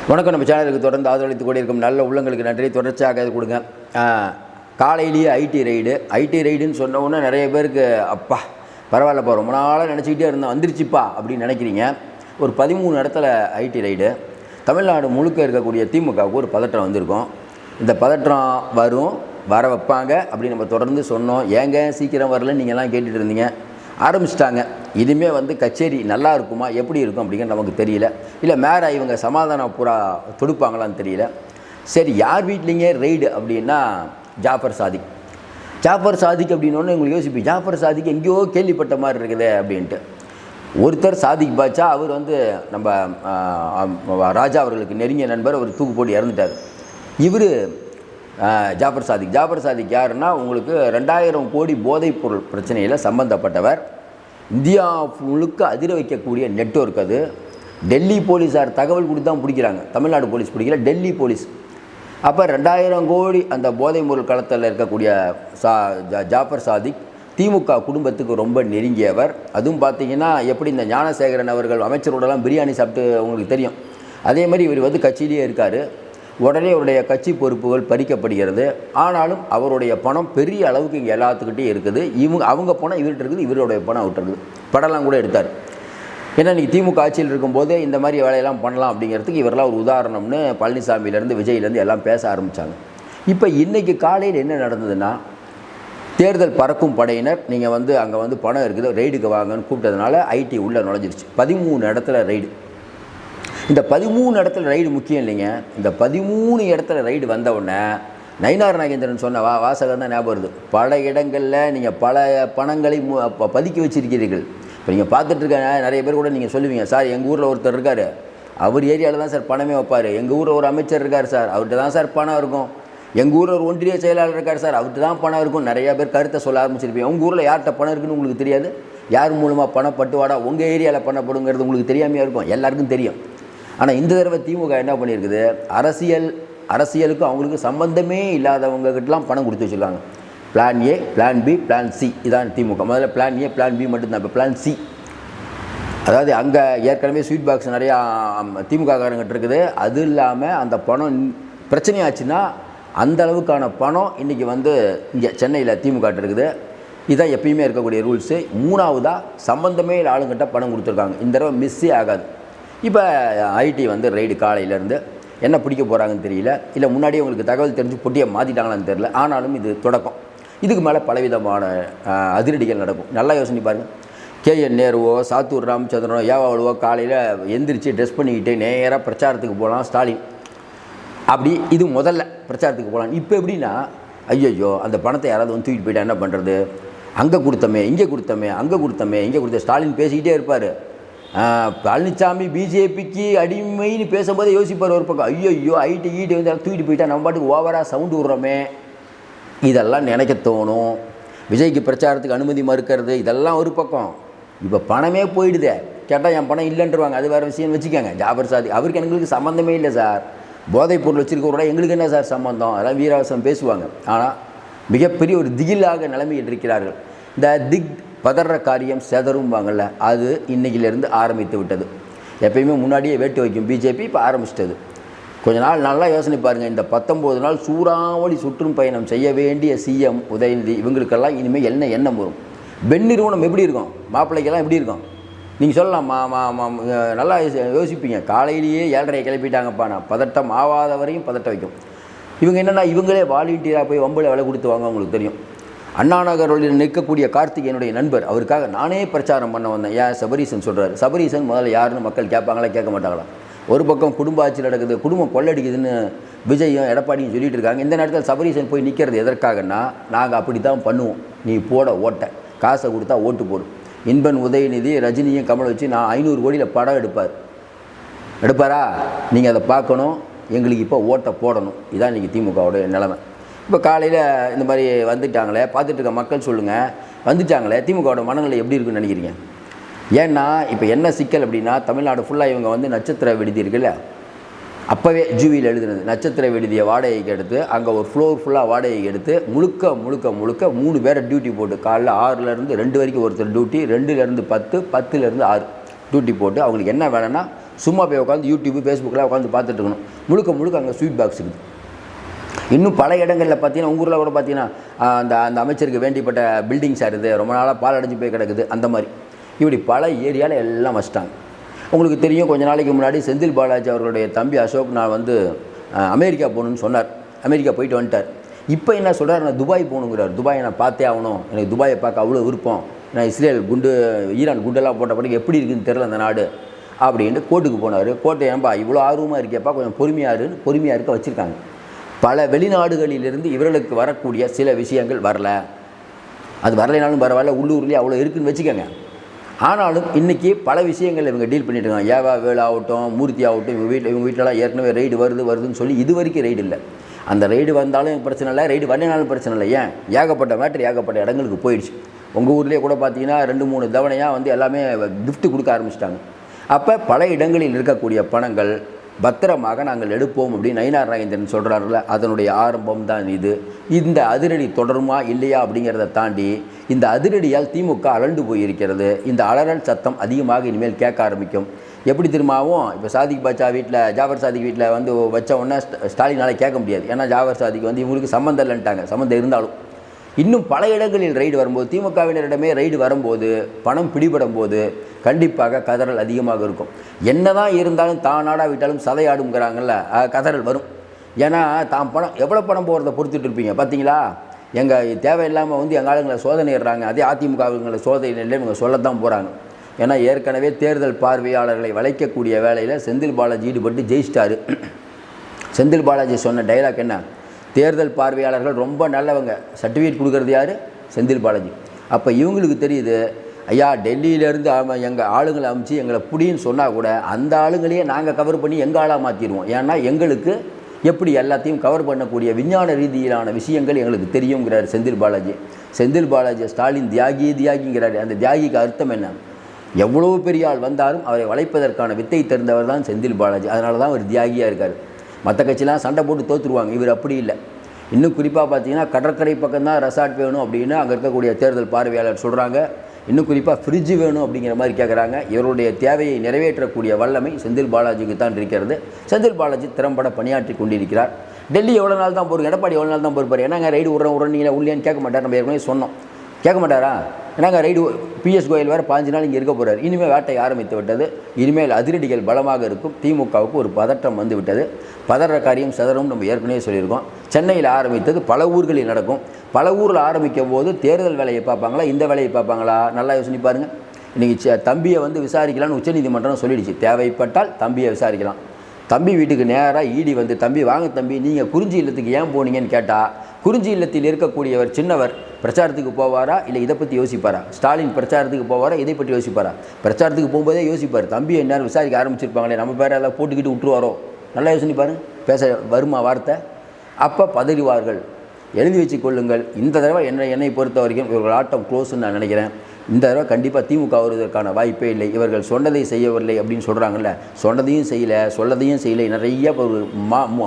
வணக்கம். நம்ம சேனலுக்கு தொடர்ந்து ஆதரவளித்து கூட இருக்கும் நல்ல உள்ளங்களுக்கு நன்றி. தொடர்ச்சியாக இது கொடுங்க. காலையிலேயே ஐடி ரைடுன்னு சொன்ன உடனே நிறைய பேருக்கு அப்பா பரவாயில்லப்பா ரொம்ப நாளாக நினச்சிக்கிட்டே இருந்தோம் வந்துருச்சுப்பா அப்படின்னு நினைக்கிறீங்க. ஒரு 13 இடத்துல ஐடி ரைடு. தமிழ்நாடு முழுக்க இருக்கக்கூடிய திமுகவுக்கு ஒரு பதற்றம் வந்திருக்கும். இந்த பதற்றம் வர வைப்பாங்க அப்படின்னு நம்ம தொடர்ந்து சொன்னோம். ஏங்க சீக்கிரம் வரலன்னு நீங்கள்லாம் கேட்டுட்டு இருந்தீங்க. ஆரம்பிச்சிட்டாங்க. இனிமேல் கச்சேரி நல்லா இருக்குமா எப்படி இருக்கும் அப்படிங்கிறது நமக்கு தெரியல. இல்லை மேலே இவங்க சமாதானம் பூரா தொடுப்பாங்களான்னு தெரியல. சரி, யார் வீட்லிங்க ரைடு அப்படின்னா ஜாஃபர் சாதிக் அப்படின்னோடனே உங்களுக்கு யோசிப்பீங்க, ஜாஃபர் சாதிக் எங்கேயோ கேள்விப்பட்ட மாதிரி இருக்குது அப்படின்ட்டு. ஒருத்தர் சாதிக் பாட்சா, அவர் நம்ம ராஜா அவர்களுக்கு நெருங்கிய நண்பர். அவர் தூக்கு போட்டு இறந்துட்டார். இவர் ஜாஃபர் சாதிக் யாருன்னா உங்களுக்கு 2000 கோடி போதைப் பொருள் பிரச்சனையில் சம்பந்தப்பட்டவர். இந்தியா முழுக்க அதிர வைக்கக்கூடிய நெட்வொர்க் அது. டெல்லி போலீஸார் தகவல் கொடுத்து தான் பிடிக்கிறாங்க. தமிழ்நாடு போலீஸ் பிடிக்கல, டெல்லி போலீஸ். அப்போ 2000 கோடி அந்த போதைப் பொருள் களத்தில் இருக்கக்கூடிய ஜாஃபர் சாதிக் திமுக குடும்பத்துக்கு ரொம்ப நெருங்கியவர். அதுவும் பார்த்திங்கன்னா எப்படி இந்த ஞானசேகரன் அவர்கள் அமைச்சரோடலாம் பிரியாணி சாப்பிட்டு உங்களுக்கு தெரியும். அதே மாதிரி இவர் கட்சியிலேயே இருக்கார். உடனே அவருடைய கட்சி பொறுப்புகள் பறிக்கப்படுகிறது. ஆனாலும் அவருடைய பணம் பெரிய அளவுக்கு இங்கே எல்லாத்துக்கிட்டே இருக்குது. அவங்க பணம் இவர்கிட்ட இருக்குது, இவருடைய பணம் அவர்கிட்ட இருக்குது. படம்லாம் கூட எடுத்தார். ஏன்னா இன்றைக்கி திமுக ஆட்சியில் இருக்கும்போதே இந்த மாதிரி வேலையெல்லாம் பண்ணலாம் அப்படிங்கிறதுக்கு இவரெல்லாம் ஒரு உதாரணம்னு பழனிசாமியிலேருந்து விஜயிலேருந்து எல்லாம் பேச ஆரம்பித்தாங்க. இப்போ இன்றைக்கி காலையில் என்ன நடந்ததுன்னா, தேர்தல் பறக்கும் படையினர் நீங்கள் அங்கே பணம் இருக்குது ரெய்டுக்கு வாங்கன்னு கூப்பிட்டதுனால ஐடி உள்ளே நுழைஞ்சிருச்சு. 13 இடத்துல ரெய்டு. இந்த 13 இடத்துல ரைடு முக்கியம் இல்லைங்க. இந்த 13 இடத்துல ரைடு வந்தவுடனே நயினார் நாகேந்திரன் சொன்ன வாசகம் தான் ஞாபகம் வருது. பல இடங்களில் நீங்கள் பல பணங்களை பதுக்கி வச்சிருக்கிறீர்கள். இப்போ நீங்கள் பார்த்துட்ருக்க நிறைய பேர் கூட நீங்கள் சொல்லுவீங்க, சார் எங்கள் ஊரில் ஒருத்தர் இருக்கார், அவர் ஏரியாவில் தான் சார் பணமே வைப்பார். எங்கள் ஊரில் ஒரு அமைச்சர் இருக்கார் சார், அவர்கிட்ட தான் சார் பணம் இருக்கும். எங்கள் ஊரில் ஒரு ஒன்றிய செயலாளர் இருக்கார் சார், அவர்கிட்ட தான் பணம் இருக்கும். நிறையா பேர் கருத்தை சொல்ல ஆரம்பிச்சிருப்பீங்க. உங்கள் ஊரில் யார்கிட்ட பணம் இருக்குன்னு உங்களுக்கு தெரியாது. யார் மூலமாக பணப்பட்டுவாடா உங்கள் ஏரியாவில் பண்ணப்படுங்கிறது உங்களுக்கு தெரியாமையாக இருக்கும். எல்லாருக்கும் தெரியும். ஆனால் இந்த தடவை திமுக என்ன பண்ணியிருக்குது, அரசியலுக்கும் அவங்களுக்கு சம்பந்தமே இல்லாதவங்ககிட்டலாம் பணம் கொடுத்து வச்சுருக்காங்க. Plan A, plan B, plan C. இதான் திமுக. முதல்ல பிளான் ஏ, பிளான் பி மட்டும்தான். இப்போ பிளான் சி, அதாவது அங்கே ஏற்கனவே ஸ்வீட் பாக்ஸ் நிறையா திமுக காரங்கிட்ட இருக்குது. அது இல்லாமல் அந்த பணம் பிரச்சனையாச்சுன்னா அந்த அளவுக்கான பணம் இன்றைக்கி இங்கே சென்னையில் திமுக இருக்குது. இதுதான் எப்பயுமே இருக்கக்கூடிய ரூல்ஸு. 3வதாக சம்பந்தமே இல்லை ஆளுங்கிட்ட பணம் கொடுத்துருக்காங்க. இந்த தடவை மிஸ்ஸே ஆகாது. இப்போ ஐடி ரைடு காலையிலேருந்து என்ன பிடிக்க போகிறாங்கன்னு தெரியல. இல்லை முன்னாடியே உங்களுக்கு தகவல் தெரிஞ்சு பொட்டியை மாற்றிட்டாங்களான்னு தெரியல. ஆனாலும் இது தொடக்கம். இதுக்கு மேலே பலவிதமான அதிரடிகள் நடக்கும். நல்லா யோசனை பாருங்கள். KN நேருவோ, சாத்தூர் ராமச்சந்திரனோ, ஏவாவளுவோ காலையில் எந்திரிச்சு ட்ரெஸ் பண்ணிக்கிட்டு நேராக பிரச்சாரத்துக்கு போகலாம். ஸ்டாலின் அப்படி இது முதல்ல பிரச்சாரத்துக்கு போகலாம். இப்போ எப்படின்னா, ஐயோ அந்த பணத்தை யாராவது தூக்கிட்டு போயிட்டா என்ன பண்ணுறது, அங்கே கொடுத்தமே இங்கே கொடுத்த ஸ்டாலின் பேசிக்கிட்டே இருப்பார். பழனிசாமி பிஜேபிக்கு அடிமைன்னு பேசும்போதே யோசிப்பார் ஒரு பக்கம். ஐயோ ஐடி தூக்கிட்டு போயிட்டா நம்ம பாட்டுக்கு ஓவராக சவுண்டு விட்றோமே, இதெல்லாம் நினைக்க தோணும். விஜய்க்கு பிரச்சாரத்துக்கு அனுமதி மறுக்கிறது இதெல்லாம் ஒரு பக்கம். இப்போ பணமே போயிடுதே, கேட்டால் என் பணம் இல்லைன்றவாங்க. அது வேறு விஷயம் வச்சுக்கோங்க. ஜாஃபர் சாதிக் அவருக்கு எங்களுக்கு சம்மந்தமே இல்லை சார், போதைப் பொருள் வச்சுருக்கோட எங்களுக்கு என்ன சார் சம்மந்தம், அதெல்லாம் வீராவசம் பேசுவாங்க. ஆனால் மிகப்பெரிய ஒரு திகிலாக நிலைமையில் இருக்கிறார்கள். இந்த பதற காரியம் செதறும்பாங்கள்ல, அது இன்றைக்கிலேருந்து ஆரம்பித்து விட்டது. எப்பயுமே முன்னாடியே வேட்டு வைக்கும் பிஜேபி, இப்போ ஆரம்பிச்சிட்டது. கொஞ்ச நாள் நல்லா யோசனை பாருங்கள். இந்த 19 நாள் சூறாவளி சுற்றும் பயணம் செய்ய வேண்டிய சிஎம் உதயநிதி இவங்களுக்கெல்லாம் இனிமேல் என்ன எண்ணம் வரும்? பெண் நிறுவனம் எப்படி இருக்கும், மாப்பிள்ளைக்கெல்லாம் எப்படி இருக்கும் நீங்கள் சொல்லலாம். நல்லா யோசிப்பீங்க. காலையிலேயே 7:30 கிளப்பிட்டாங்கப்பா. நான் பதட்டம் ஆகாத வரையும் பதட்ட வைக்கும். இவங்க என்னென்னா இவங்களே வாலண்டியராக போய் வம்பில் விலை கொடுத்து வாங்க. அவங்களுக்கு தெரியும். அண்ணா நகரில் நிற்கக்கூடிய கார்த்திக் என்னுடைய நண்பர், அவருக்காக நானே பிரச்சாரம் பண்ண வந்தேன். ஏன் சபரீசன் சொல்கிறார். சபரீசன் முதல்ல யாருன்னு மக்கள் கேட்பாங்களா கேட்க மாட்டாங்களா? ஒரு பக்கம் குடும்ப ஆட்சி நடக்குது, குடும்பம் கொள்ளடிக்குதுன்னு விஜயும் எடப்பாடியும் சொல்லிட்டு இருக்காங்க. இந்த நேரத்தில் சபரீசன் போய் நிற்கிறது எதற்காகன்னா, நாங்கள் அப்படி தான் பண்ணுவோம், நீ போட ஓட்ட காசை கொடுத்தா ஓட்டு போடும். இன்பன் உதயநிதி ரஜினியும் கமலை வச்சு நான் 500 கோடியில் படம் எடுப்பாரா? நீங்கள் அதை பார்க்கணும், எங்களுக்கு இப்போ ஓட்டை போடணும். இதான் இன்றைக்கி திமுகவோட நிலைமை. இப்போ காலையில் இந்த மாதிரி வந்துட்டாங்களே, பார்த்துட்டு இருக்க மக்கள் சொல்லுங்கள், வந்துட்டாங்களே திமுகவோட மனநிலை எப்படி இருக்குன்னு நினைக்கிறீங்க? ஏன்னா இப்போ என்ன சிக்கல் அப்படின்னா, தமிழ்நாடு ஃபுல்லாக இவங்க நட்சத்திர விடுதி இருக்குல்ல, அப்போவே ஜூவியில் எழுதுனது நட்சத்திர விடுதியை வாடகைக்கு எடுத்து அங்கே ஒரு ஃப்ளோர் ஃபுல்லாக வாடகைக்கு எடுத்து முழுக்க 3 பேரை டியூட்டி போட்டு காலைல 6லேருந்து 2 வரைக்கும் ஒருத்தர் டியூட்டி, 2லேருந்து 10, 10லேருந்து 6 டியூட்டி போட்டு அவங்களுக்கு என்ன வேலைன்னா சும்மா போய் உட்காந்து யூடியூப் ஃபேஸ்புக்கில் உட்காந்து பார்த்துட்டு இருக்கணும். முழுக்க முழுக்க அங்கே ஸ்வீட் பாக்ஸ் இருக்குது. இன்னும் பல இடங்களில் பார்த்தீங்கன்னா உங்கள் ஊரில் கூட பார்த்தீங்கன்னா அந்த அமைச்சருக்கு வேண்டிப்பட்ட பில்டிங்ஸாக இருக்குது, ரொம்ப நாளாக பால் அடைஞ்சு போய் கிடக்குது. அந்த மாதிரி இப்படி பல ஏரியாவில் எல்லாம் வச்சிட்டாங்க. உங்களுக்கு தெரியும், கொஞ்ச நாளைக்கு முன்னாடி செந்தில் பாலாஜி அவர்களுடைய தம்பி அசோக் நான் வந்து அமெரிக்கா போகணுன்னு சொன்னார். அமெரிக்கா போயிட்டு வந்துட்டார். இப்போ என்ன சொல்கிறார், நான் துபாய் போகணுங்கிறார். துபாயை நான் பார்த்தே ஆகணும், எனக்கு துபாயை பார்க்க அவ்வளோ விருப்பம். நான் இஸ்ரேல் ஈரான் குண்டெல்லாம் போட்ட பிறகு எப்படி இருக்குதுன்னு தெரில அந்த நாடு அப்படின்ட்டு கோர்ட்டுக்கு போனார். கோர்ட்டை ஏன்பா இவ்வளோ ஆர்வமாக இருக்கேப்பா, கொஞ்சம் பொறுமையாக இருக்க வச்சுருக்காங்க. பல வெளிநாடுகளிலிருந்து இவர்களுக்கு வரக்கூடிய சில விஷயங்கள் வரல. அது வரலைனாலும் பரவாயில்ல, உள்ளூர்லேயே அவ்வளோ இருக்குதுன்னு வச்சுக்கோங்க. ஆனாலும் இன்றைக்கி பல விஷயங்கள் இவங்க டீல் பண்ணிட்டு இருக்காங்க. ஏவா வேலை ஆகட்டும், மூர்த்தி ஆகட்டும், இவங்க வீட்டிலலாம் ஏற்கனவே ரைடு வருதுன்னு சொல்லி இது வரைக்கும் ரைடு இல்லை. அந்த ரைடு வந்தாலும் பிரச்சனை இல்லை, ரைடு வரலைனாலும் பிரச்சனை இல்லை. ஏன் ஏகப்பட்ட மேட்ரு ஏகப்பட்ட இடங்களுக்கு போயிடுச்சு. உங்கள் ஊர்லேயே கூட பார்த்தீங்கன்னா 2-3 தவணையாக வந்து எல்லாமே கிஃப்ட்டு கொடுக்க ஆரம்பிச்சிட்டாங்க. அப்போ பல இடங்களில் இருக்கக்கூடிய பணங்கள் பத்திரமாக நாங்கள் எடுப்போம் அப்படின்னு நயினார் நாகேந்திரன் சொல்கிறாருல, அதனுடைய ஆரம்பம் தான் இது. இந்த அதிரடி தொடருமா இல்லையா அப்படிங்கிறத தாண்டி இந்த அதிரடியால் திமுக அலண்டு போயிருக்கிறது. இந்த அலறல் சத்தம் அதிகமாக இனிமேல் கேட்க ஆரம்பிக்கும். எப்படி திரும்பவும் இப்போ சாதிக் பாட்சா வீட்டில் ஜாஃபர் சாதிக் வீட்டில் வந்து வச்ச உடனே ஸ்டாலினால் கேட்க முடியாது. ஏன்னா ஜாஃபர் சாதிக் வந்து இவங்களுக்கு சம்மந்தம் இல்லைன்ட்டாங்க. சம்மந்தம் இருந்தாலும் இன்னும் பல இடங்களில் ரைடு வரும்போது, திமுகவினரிடமே ரைடு வரும்போது, பணம் பிடிபடும் போது கண்டிப்பாக கதறல் அதிகமாக இருக்கும். என்னதான் இருந்தாலும் தான் நாடாவிட்டாலும் சதையாடுங்கிறாங்கல்ல, கதறல் வரும். ஏன்னா தான் பணம் எவ்வளோ பணம் போகிறத பொறுத்துட்டு இருப்பீங்க. பார்த்தீங்களா, எங்கள் தேவையில்லாமல் வந்து எங்கள் ஆளுங்களை சோதனையிடுறாங்க. அதே அதிமுகவுங்களை சோதனையிலே இவங்க சொல்லத்தான் போகிறாங்க. ஏன்னா ஏற்கனவே தேர்தல் பார்வையாளர்களை வளைக்கக்கூடிய வேலையில் செந்தில் பாலாஜி ஈடுபட்டு ஜெயிச்சிட்டாரு. செந்தில் பாலாஜி சொன்ன டைலாக் என்ன, தேர்தல் பார்வையாளர்கள் ரொம்ப நல்லவங்க, சர்டிஃபிகேட் கொடுக்குறது யார், செந்தில் பாலாஜி. அப்போ இவங்களுக்கு தெரியுது, ஐயா டெல்லியிலேருந்து எங்கள் ஆளுங்களை அமுச்சு எங்களை புடின்னு சொன்னால் கூட அந்த ஆளுங்களையே நாங்கள் கவர் பண்ணி எங்கள் ஆளாக மாற்றிடுவோம். ஏன்னா எங்களுக்கு எப்படி எல்லாத்தையும் கவர் பண்ணக்கூடிய விஞ்ஞான ரீதியிலான விஷயங்கள் எங்களுக்கு தெரியுங்கிறார் செந்தில் பாலாஜி. செந்தில் பாலாஜி ஸ்டாலின் தியாகிங்கிறார். அந்த தியாகிக்கு அர்த்தம் என்ன, எவ்வளோ பெரிய ஆள் வந்தாலும் அவரை வளைப்பதற்கான வித்தை தெரிந்தவர் தான் செந்தில் பாலாஜி. அதனால தான் அவர் தியாகியாக இருக்கார். மற்ற கட்சிலாம் சண்டை போட்டு தோற்றுருவாங்க, இவர் அப்படி இல்லை. இன்னும் குறிப்பாக பார்த்தீங்கன்னா கடற்கரை பக்கம்தான் ரெசார்ட் வேணும் அப்படின்னு அங்கே இருக்கக்கூடிய தேர்தல் பார்வையாளர் சொல்கிறாங்க. இன்னும் குறிப்பாக ஃப்ரிட்ஜு வேணும் அப்படிங்கிற மாதிரி கேட்குறாங்க. இவருடைய தேவையை நிறைவேற்றக்கூடிய வல்லமை செந்தில் பாலாஜிக்கு தான் இருக்கிறது. செந்தில் பாலாஜி திறம்பட பணியாற்றி கொண்டிருக்கிறார். டெல்லி எவ்வளோ நாள் தான் போகிறோம், எடப்பாடி எவ்வளோ நாள் தான் பொறுப்பார். ஏன்னாங்க ரைடு விட்றேன் நீங்களே உள்ளேன்னு கேட்க மாட்டார். நம்ம ஏற்கனவே சொன்னோம், கேட்க மாட்டாரா. ஏன்னாங்க ரைடு பிஎஸ் கோயல் வேறு 15 நாள் இங்கே இருக்க போகிறார். இனிமேல் வேட்டை ஆரம்பித்து விட்டது. இனிமேல் அதிரடிகள் பலமாக இருக்கும். திமுகவுக்கு ஒரு பதற்றம் வந்து விட்டது. பதற காரியம் சதறும் நம்ம ஏற்கனவே சொல்லியிருக்கோம். சென்னையில் ஆரம்பித்தது பல ஊர்களில் நடக்கும். பல ஊரில் ஆரம்பிக்கும் போது தேர்தல் வேலையை பார்ப்பாங்களா, இந்த வேலையை பார்ப்பாங்களா, நல்லா யோசனை பாருங்கள். இன்றைக்கி தம்பியை வந்து விசாரிக்கலான்னு உச்சநீதிமன்றம் சொல்லிடுச்சு. தேவைப்பட்டால் தம்பியை விசாரிக்கலாம். தம்பி வீட்டுக்கு நேராக ஈடி வந்து, தம்பி வாங்க தம்பி, நீங்கள் குறிஞ்சி இல்லத்துக்கு ஏன் போனீங்கன்னு கேட்டால், குறிஞ்சி இல்லத்தில் இருக்கக்கூடியவர் சின்னவர் பிரச்சாரத்துக்கு போவாரா இல்லை இதை பற்றி யோசிப்பாரா? ஸ்டாலின் பிரச்சாரத்துக்கு போவாரா, இதை பற்றி யோசிப்பாரா? பிரச்சாரத்துக்கு போகும்போதே யோசிப்பார், தம்பி எந்நேரம் விசாரிக்க ஆரம்பிச்சிருப்பாங்களே, நம்ம பேரை எல்லாம் போட்டுக்கிட்டு விட்டுருவாரோ. நல்லா யோசனை பாருங்கள், பேச வருமா வார்த்தை? அப்போ பதறிவார்கள். எழுதி வச்சு கொள்ளுங்கள். இந்த தடவை என்னை பொறுத்த வரைக்கும் இவர்கள் ஆட்டம் க்ளோஸ்ன்னு நான் நினைக்கிறேன். இந்த தடவை கண்டிப்பாக திமுக வருவதற்கான வாய்ப்பே இல்லை. இவர்கள் சொன்னதை செய்யவில்லை அப்படின்னு சொல்கிறாங்கல்ல, சொன்னதையும் செய்யலை, சொல்லதையும் செய்யலை, நிறைய ஒரு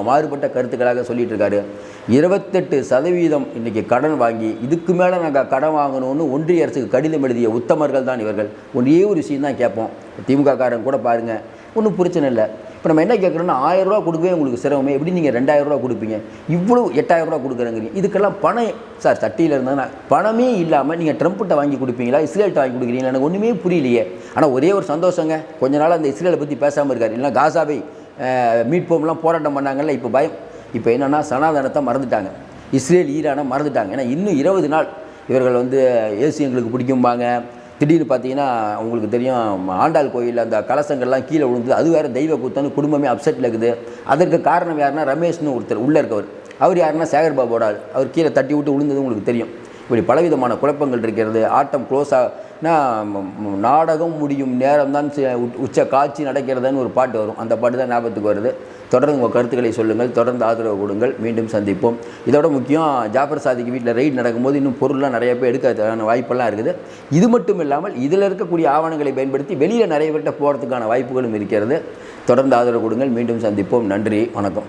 மாறுபட்ட கருத்துக்களாக சொல்லிகிட்டு இருக்காரு. 28% இன்றைக்கி கடன் வாங்கி இதுக்கு மேலே நாங்கள் கடன் வாங்கணும்னு ஒன்றிய அரசுக்கு கடிதம் எழுதிய உத்தமர்கள் தான் இவர்கள். ஒன்றே ஒரு விஷயம் தான் கேட்போம். திமுக காரன் கூட பாருங்கள், ஒன்றும் பிரச்சனை இல்லை. இப்போ நம்ம என்ன கேட்குறோன்னா, 1000 ரூபா கொடுக்கவே உங்களுக்கு சிரமமே, எப்படி நீங்கள் 2000 ரூபா கொடுப்பீங்க, இவ்வளோ 8000 ரூபா கொடுக்குறேங்கிறீங்க. இதுக்கெல்லாம் பணம் சார் சட்டியில் இருந்தால் பணமே இல்லாமல் நீங்கள் ட்ரம்ப்கிட்ட வாங்கி கொடுப்பீங்களா, இஸ்ரேல்கிட்ட வாங்கி கொடுக்குறீங்களா, எனக்கு ஒன்றுமே புரியலையே. ஆனால் ஒரே ஒரு சந்தோஷங்க, கொஞ்ச நாள் அந்த இஸ்ரேலை பற்றி பேசாமல் இருக்கார். இல்லைனா காசாவை மீட்போம்லாம் போராட்டம் பண்ணாங்கல்ல, இப்போ பயம். இப்போ என்னென்னா சனாதனத்தை மறந்துட்டாங்க, இஸ்ரேல் ஈரானை மறந்துட்டாங்க. ஏன்னா இன்னும் 20 நாள் இவர்கள் வந்து ஏசி எங்களுக்கு பிடிக்கும்பாங்க. திடீர்னு பார்த்தீங்கன்னா உங்களுக்கு தெரியும், ஆண்டாள் கோயிலில் அந்த கலசங்கள்லாம் கீழே விழுந்தது, அது வேறு தெய்வ கூத்தான்னு குடும்பமே அப்செட்டில் இருக்குது. அதற்கு காரணம் யாருன்னா ரமேஷ்னு ஒருத்தர் உள்ளே இருக்கவர். அவர் யாருன்னா சேகர் பாபோட ஆள். அவர் கீழே தட்டி விட்டு விழுந்தது உங்களுக்கு தெரியும். இப்படி பலவிதமான குழப்பங்கள் இருக்கிறது. ஆட்டம் க்ளோஸானா நாடகம் முடியும் நேரம் தான் உச்ச காட்சி நடக்கிறதுன்னு ஒரு பாட்டு வரும். அந்த பாட்டு தான் ஞாபகத்துக்கு வருது. தொடர்ந்து உங்கள் கருத்துக்களை சொல்லுங்கள், தொடர்ந்து ஆதரவு கொடுங்கள். மீண்டும் சந்திப்போம். இதோட முக்கியம், ஜாஃபர் சாதிக்கு வீட்டில் ரைட் நடக்கும்போது இன்னும் பொருள்லாம் நிறைய பேர் எடுக்கிறதுக்கான வாய்ப்பெல்லாம் இருக்குது. இது மட்டும் இல்லாமல் இதில் இருக்கக்கூடிய ஆவணங்களை பயன்படுத்தி வெளியில் நிறைய பேர்கிட்ட போகிறதுக்கான வாய்ப்புகளும் இருக்கிறது. தொடர்ந்து ஆதரவு கொடுங்கள். மீண்டும் சந்திப்போம். நன்றி, வணக்கம்.